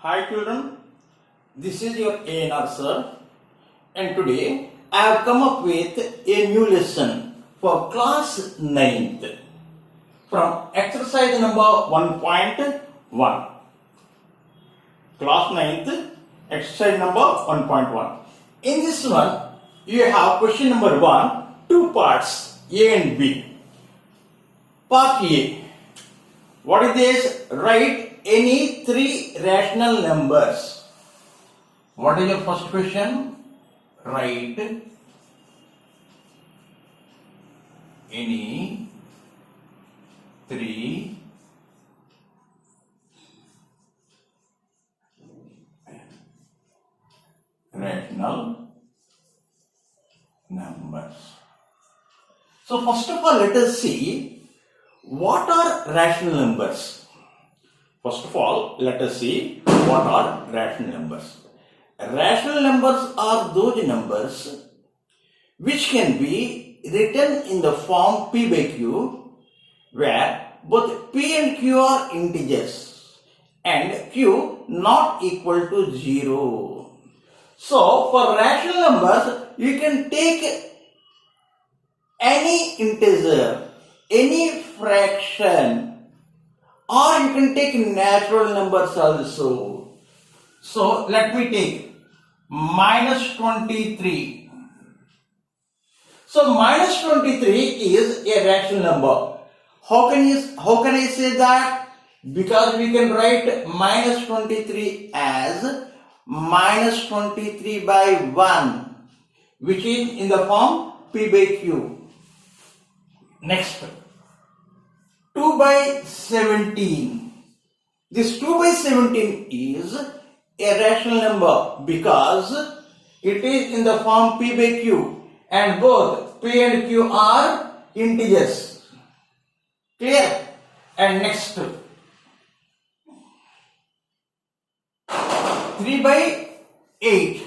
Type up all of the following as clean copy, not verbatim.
Hi children, this is your ANR sir, and today I have come up with a new lesson for class 9th from exercise number 1.1. Class 9th, exercise number 1.1. In this one, you have question number 1, two parts A and B. Part A. What is this? Write any three rational numbers. What is your first question? Write any three rational numbers. So first of all, let us see what are rational numbers. First of all, let us see what are rational numbers. Rational numbers are those numbers which can be written in the form p by q, where both p and q are integers and q not equal to 0. So, for rational numbers, you can take any integer, any fraction, or you can take natural numbers also. So let me take minus 23. So minus 23 is a rational number. How can I say that? Because we can write minus 23 as minus 23 by 1, which is in the form p by q. Next, 2 by 17. This 2 by 17 is a rational number because it is in the form p by q and both p and q are integers. Clear? And next, 3 by 8.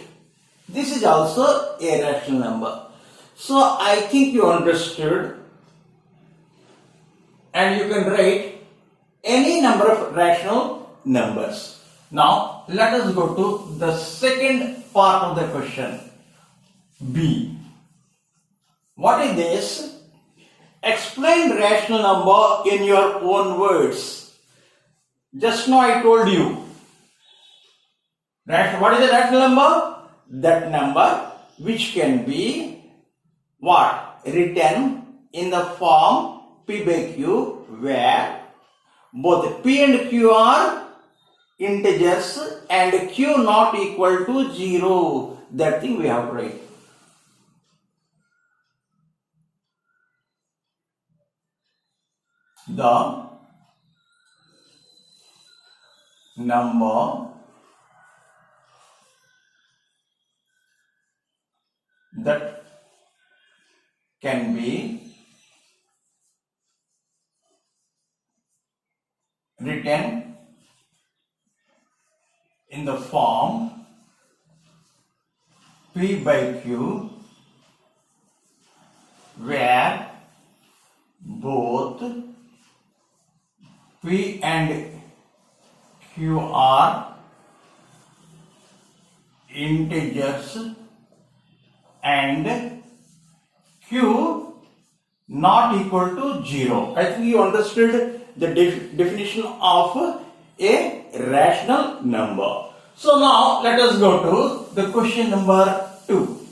This is also a rational number. So I think you understood, and you can write any number of rational numbers. Now let us go to the second part of the question, B. What is this? Explain rational number in your own words. Just now I told you. What is a rational number? That number which can be what? Written in the form p by q, where both p and q are integers and q not equal to 0. That thing we have to write. The number that can be written in the form p by q, where both p and q are integers and q not equal to 0. I think you understood the definition of a rational number. So now let us go to the question number 2.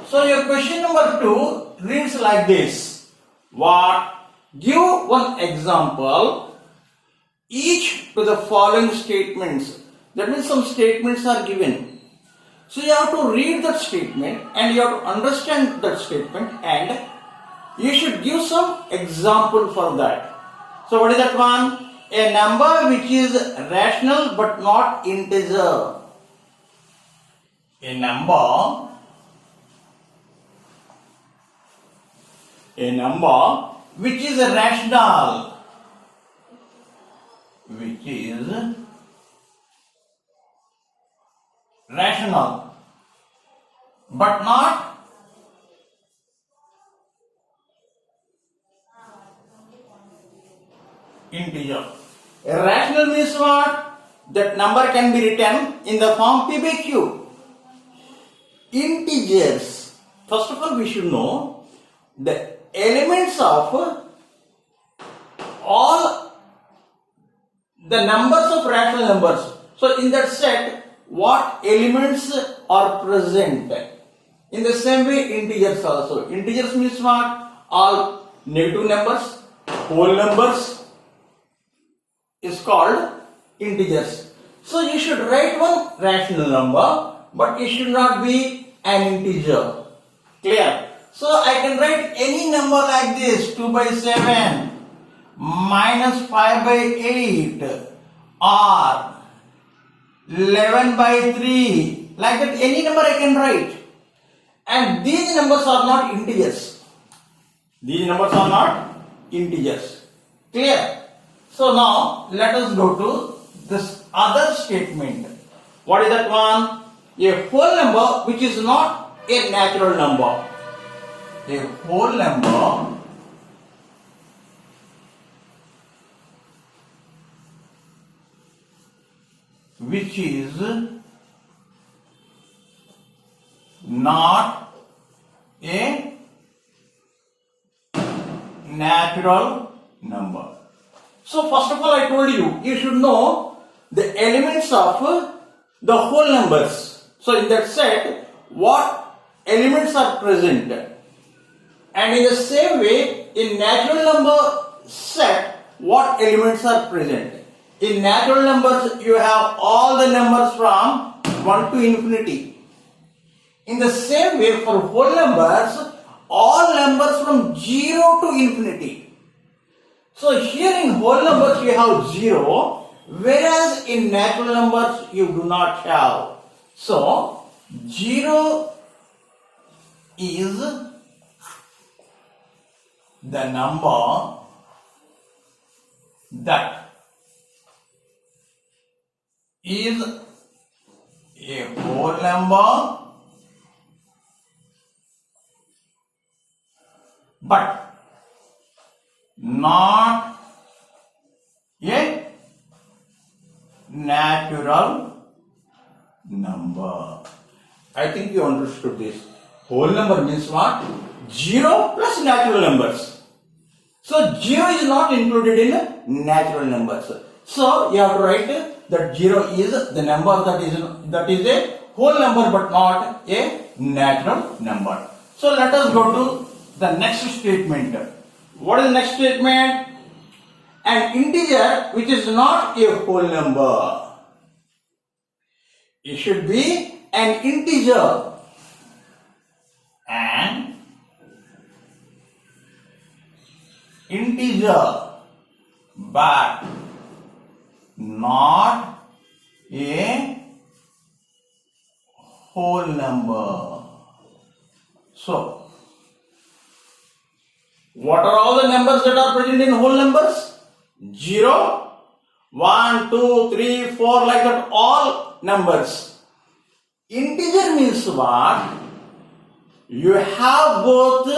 So your question number 2 reads like this. What? Give one example each to the following statements. That means some statements are given. So you have to read that statement and you have to understand that statement, and you should give some example for that. So what is that one? A number which is rational but not integer. A number which is rational, but not integer. Rational means what? that number can be written in the form p by q. Integers. First of all, we should know the elements of all the numbers of rational numbers. So in that set, what elements are present? In the same way, integers also. Integers means what? All negative numbers, whole numbers is called integers. So you should write one rational number, but it should not be an integer. Clear? So I can write any number like this, 2 by 7, minus 5 by 8, or 11 by 3. Like that, any number I can write. And these numbers are not integers. These numbers are not integers. Clear? So now let us go to this other statement. What is that one? A whole number which is not a natural number. A whole number which is not a natural number. So first of all, I told you, you should know the elements of the whole numbers. So in that set, what elements are present? And in the same way, in natural number set, what elements are present? In natural numbers, you have all the numbers from 1 to infinity. In the same way, for whole numbers, all numbers from 0 to infinity. So here in whole numbers, you have 0, whereas in natural numbers, you do not have. So 0 is the number that is a whole number but not a natural number. I think you understood this. Whole number means what? 0 plus natural numbers. So 0 is not included in natural numbers. So you have to write that 0 is the number that is a whole number but not a natural number. So let us go to the next statement. What is the next statement? An integer which is not a whole number. It should be an integer. An integer but not a whole number. So, what are all the numbers that are present in whole numbers? 0, 1, 2, 3, 4, like that, all numbers. Integer means what? You have both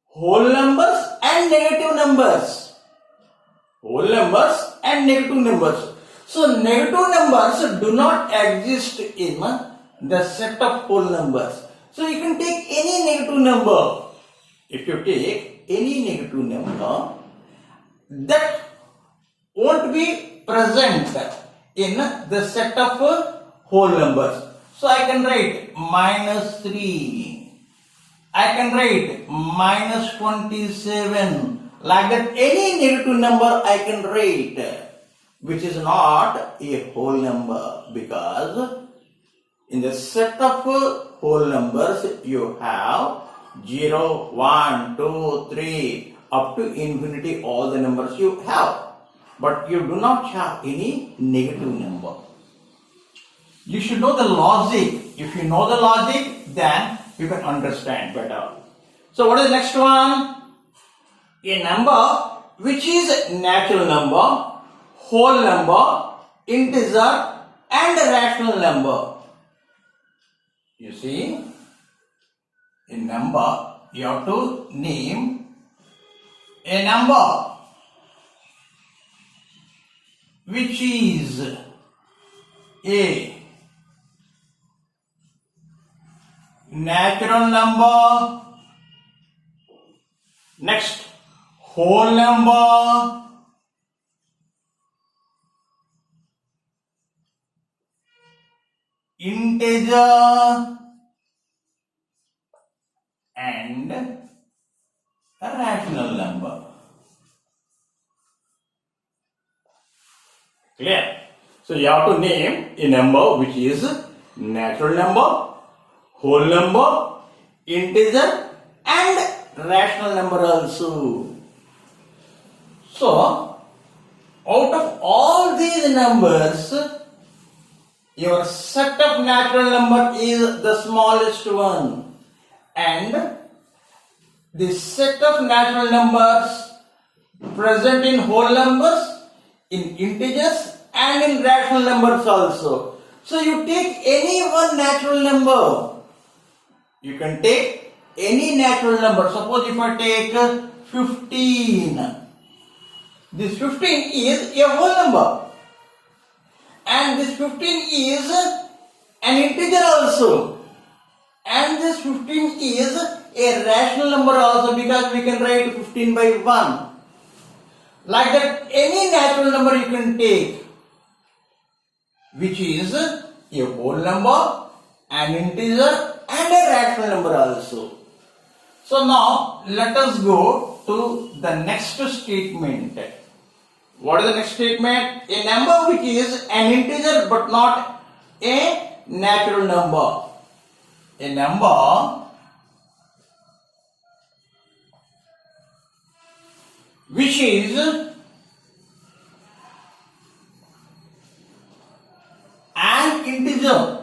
whole numbers and negative numbers. Whole numbers and negative numbers. So negative numbers do not exist in the set of whole numbers. So you can take any negative number. If you take any negative number, that won't be present in the set of whole numbers. So I can write minus 3. I can write minus 27. Like that, any negative number I can write, which is not a whole number, because in the set of whole numbers you have 0, 1, 2, 3, up to infinity, all the numbers you have. But you do not have any negative number. You should know the logic. If you know the logic, then you can understand better. So what is the next one? A number which is natural number, whole number, integer and a rational number. You see, a number, you have to name a number which is a natural number. Next, whole number. Integer and a rational number. Clear? So you have to name a number which is natural number, whole number, integer and rational number also. So out of all these numbers, your set of natural number is the smallest one, and the set of natural numbers present in whole numbers, in integers and in rational numbers also. So you take any one natural number. You can take any natural number. Suppose if I take 15. This 15 is a whole number. And this 15 is an integer also. And this 15 is a rational number also, because we can write 15 by 1. Like that, any natural number you can take, which is a whole number, an integer and a rational number also. So now let us go to the next statement. What is the next statement? A number which is an integer but not a natural number. A number which is an integer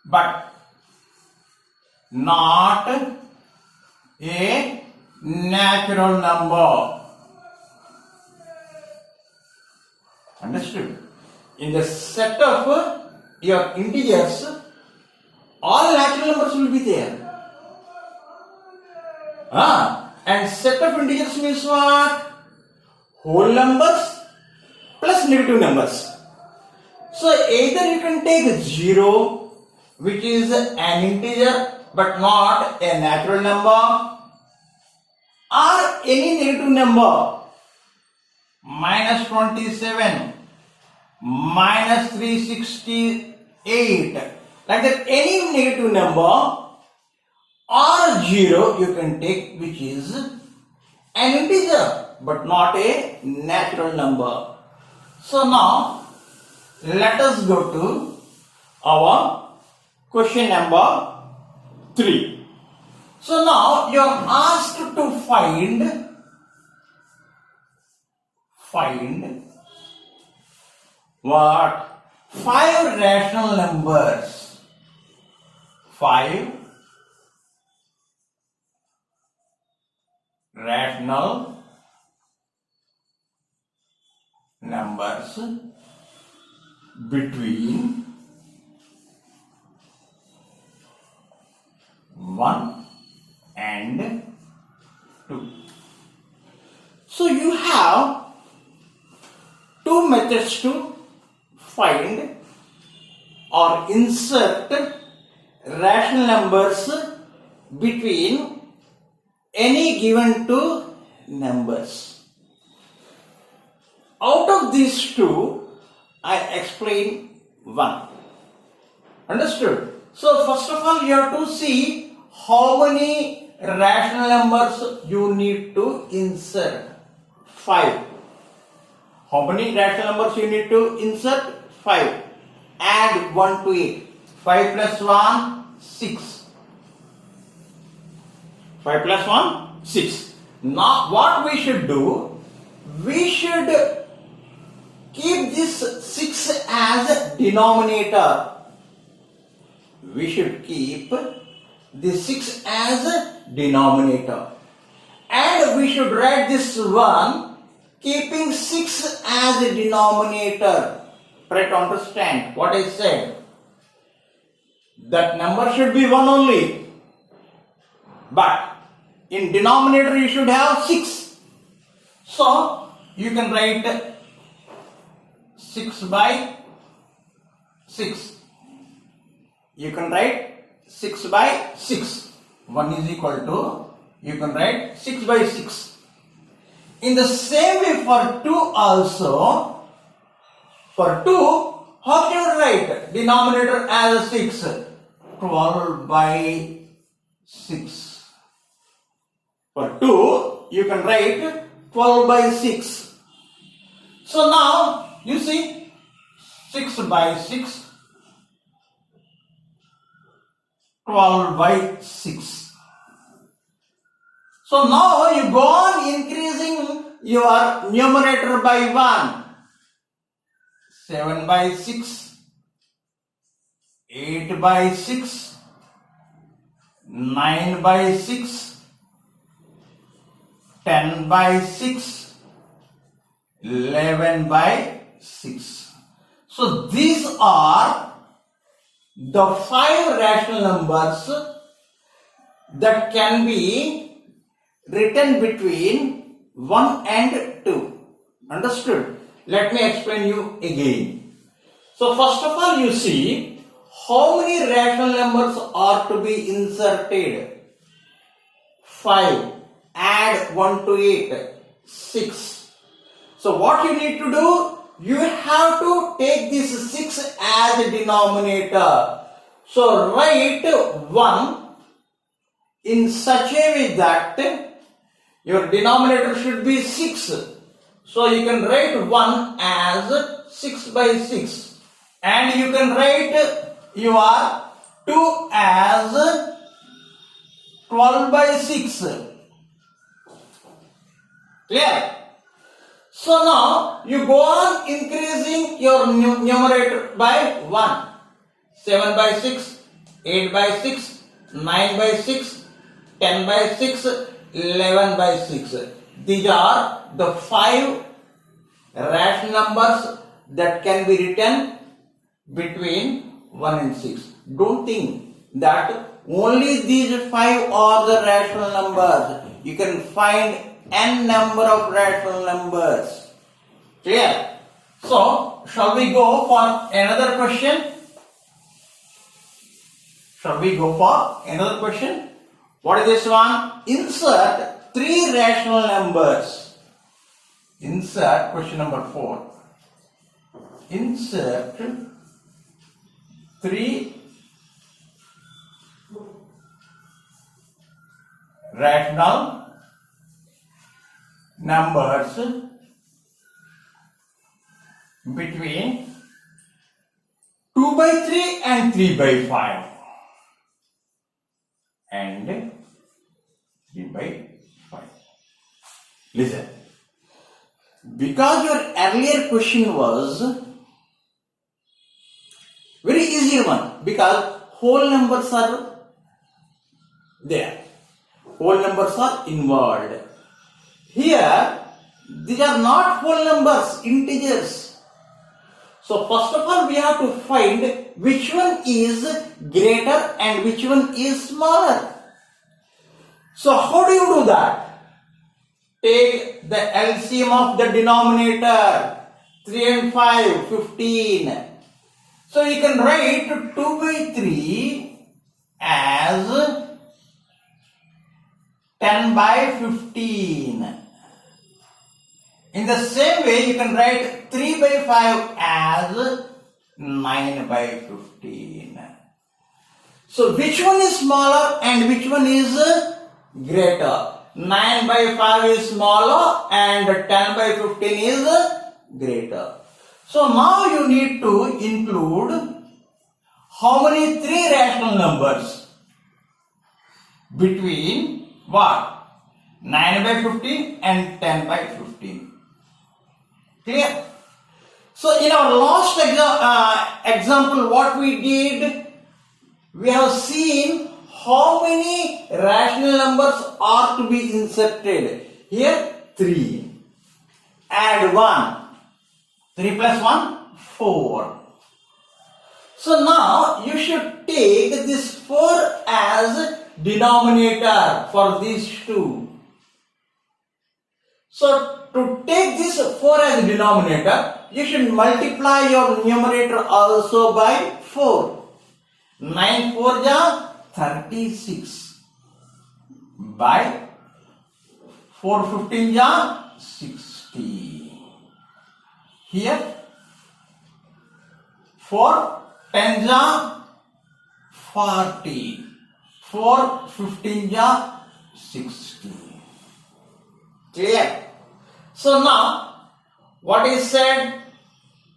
but not a natural number. Understood? In the set of your integers, all natural numbers will be there. And set of integers means what? Whole numbers plus negative numbers. So either you can take 0, which is an integer but not a natural number, or any negative number, minus 27, minus 368, like that, any negative number, or 0 you can take, which is an integer but not a natural number. So now let us go to our question number 3. So now you are asked to find what? 5 rational numbers. 5 rational numbers between 1 and 2. So you have 2 methods to find or insert rational numbers between any given 2 numbers. Out of these 2, I explain one. Understood? So first of all, you have to see how many rational numbers you need to insert. 5. How many rational numbers you need to insert? 5. Add 1 to it. 5 plus 1, 6. 5 plus 1, 6. Now what we should do? We should keep this 6 as denominator. We should keep this 6 as denominator. And we should write this 1 keeping 6 as a denominator. Try to understand what I said. That number should be 1 only. But in denominator you should have 6. So you can write 6 by 6. You can write 6 by 6. 1 is equal to, you can write 6 by 6. In the same way for 2 also, for 2, how can you write denominator as 6? 12 by 6. For 2, you can write 12 by 6. So now, you see, 6 by 6, 12 by 6. So now you go on increasing your numerator by 1. 7 by 6, 8 by 6, 9 by 6, 10 by 6, 11 by 6. So these are the 5 rational numbers that can be written between 1 and 2. Understood? Let me explain you again. So first of all, you see how many rational numbers are to be inserted. 5. Add 1 to it. 6. So what you need to do? You have to take this 6 as a denominator. So write 1 in such a way that your denominator should be 6. So you can write 1 as 6 by 6. And you can write your 2 as 12 by 6. Clear? So now you go on increasing your numerator by 1. 7 by 6, 8 by 6, 9 by 6, 10 by 6, 11 by 6. These are the 5 rational numbers that can be written between 1 and 6. Don't think that only these 5 are the rational numbers. You can find n number of rational numbers. Clear? So, shall we go for another question? Shall we go for another question? What is this one? Insert 3 rational numbers. Insert question number 4. Insert 3 rational numbers between 2 by 3 and 3 by 5 and 3 by 5. Listen, because your earlier question was very easy one, because whole numbers are there, whole numbers are involved. Here, these are not whole numbers, integers. So first of all, we have to find which one is greater and which one is smaller. So how do you do that? Take the LCM of the denominator. 3 and 5, 15. So you can write 2 by 3 as 10 by 15. In the same way, you can write 3 by 5 as 9 by 15. So which one is smaller and which one is greater? 9 by 5 is smaller and 10 by 15 is greater. So now you need to include how many 3 rational numbers between what? 9 by 15 and 10 by 15. Clear? So in our last example, what we did, we have seen how many rational numbers are to be inserted. Here 3. Add 1. 3 plus 1, 4. So now you should take this 4 as denominator for these two. So to take this 4 as denominator, you should multiply your numerator also by 4. 9 4 ja 36 by 4 15 ja 60. Here 4 10 ja 40. 4 15 ja 60. Clear? So now what is said?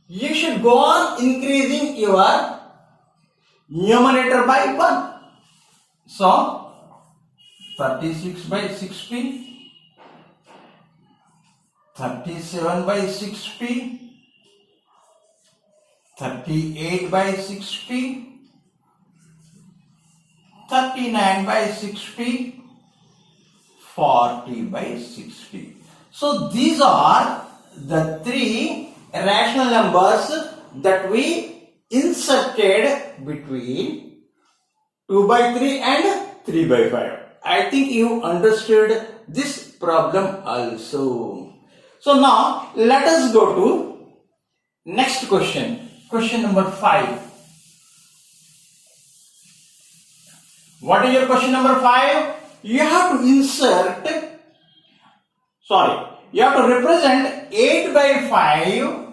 You should go on increasing your numerator by 1. So 36 by 60, 37 by 60, 38 by 60, 39 by 60, 40 by 60. So these are the three rational numbers that we inserted between 2 by 3 and 3 by 5. I think you understood this problem also. So now let us go to next question. Question number 5. What is your question number 5? You have to you have to represent 8 by 5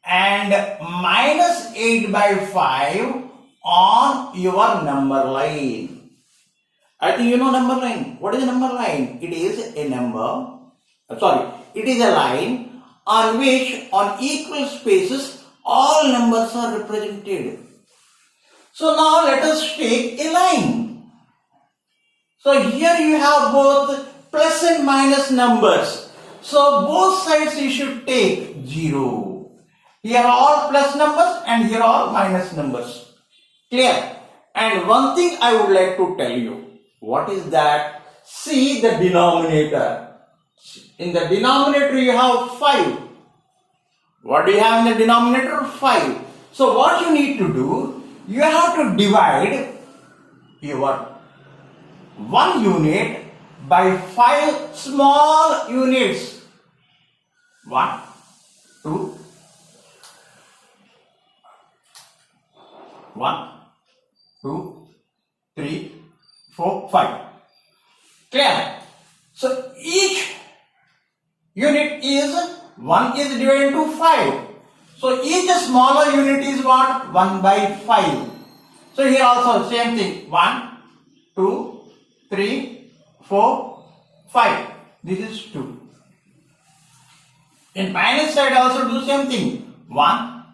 and minus 8 by 5 on your number line. I think you know number line. What is a number line? It is a number, it is a line on which on equal spaces all numbers are represented. So now let us take a line. So here you have both plus and minus numbers. So both sides you should take 0. Here are all plus numbers and here are all minus numbers. Clear? And one thing I would like to tell you. What is that? See the denominator. In the denominator you have 5. What do you have in the denominator? 5. So what you need to do? You have to divide your 1 unit by 5 small units. 1, 2, 1, 2, 3, 4, 5. Clear? So each unit is 1 is divided into 5. So each smaller unit is what? 1 by 5. So here also same thing. 1, 2, 3, 4, 5. This is 2. In minus side also do same thing. 1,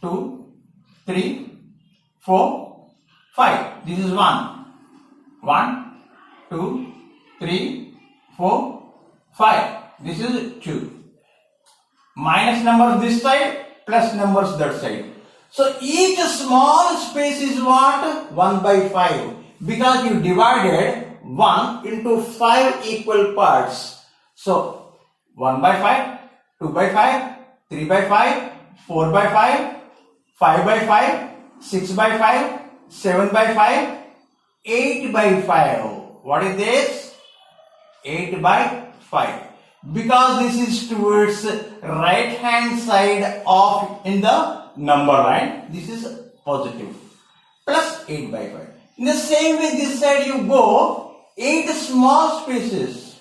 2, 3, 4, 5. This is 1. 1, 2, 3, 4, 5. This is 2. Minus numbers this side, plus numbers that side. So each small space is what? 1 by 5. Because you divided 1 into 5 equal parts. So 1 by 5, 2 by 5, 3 by 5, 4 by 5, 5 by 5, 6 by 5, 7 by 5, 8 by 5. What is this? 8 by 5. Because this is towards right hand side of in the number line, this is positive. Plus 8 by 5. In the same way this side you go 8 small spaces.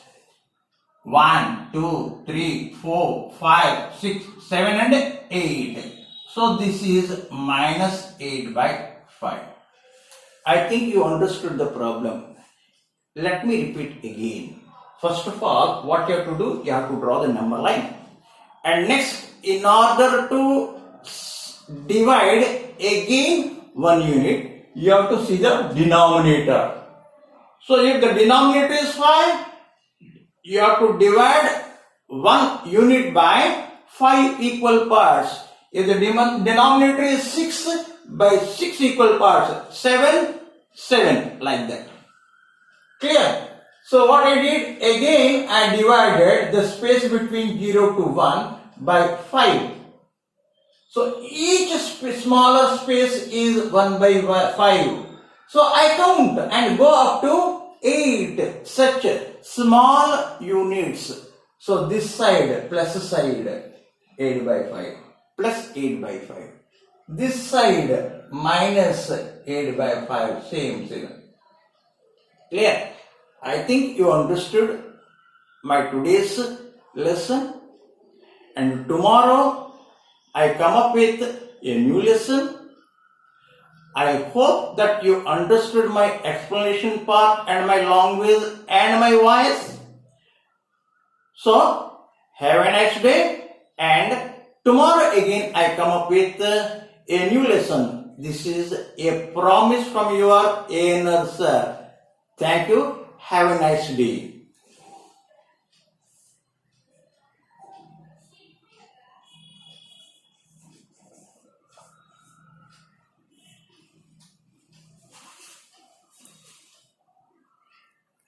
1, 2, 3, 4, 5, 6, 7 and 8. So this is minus 8 by 5. I think you understood the problem. Let me repeat again. First of all, what you have to do? You have to draw the number line. And next, in order to divide again 1 unit, you have to see the denominator. So if the denominator is 5, you have to divide 1 unit by 5 equal parts. If the denominator is 6, by 6 equal parts, 7, 7, like that. Clear? So what I did, again I divided the space between 0 to 1 by 5. So each smaller space is 1 by 5. So I count and go up to 8 such small units. So this side, plus side. 8 by 5 plus 8 by 5. This side minus 8 by 5, same. Clear? I think you understood my today's lesson, and tomorrow I come up with a new lesson. I hope that you understood my explanation part and my language and my voice. So, have a nice day, and tomorrow again I come up with a new lesson. This is a promise from your inner sir. Thank you. Have a nice day.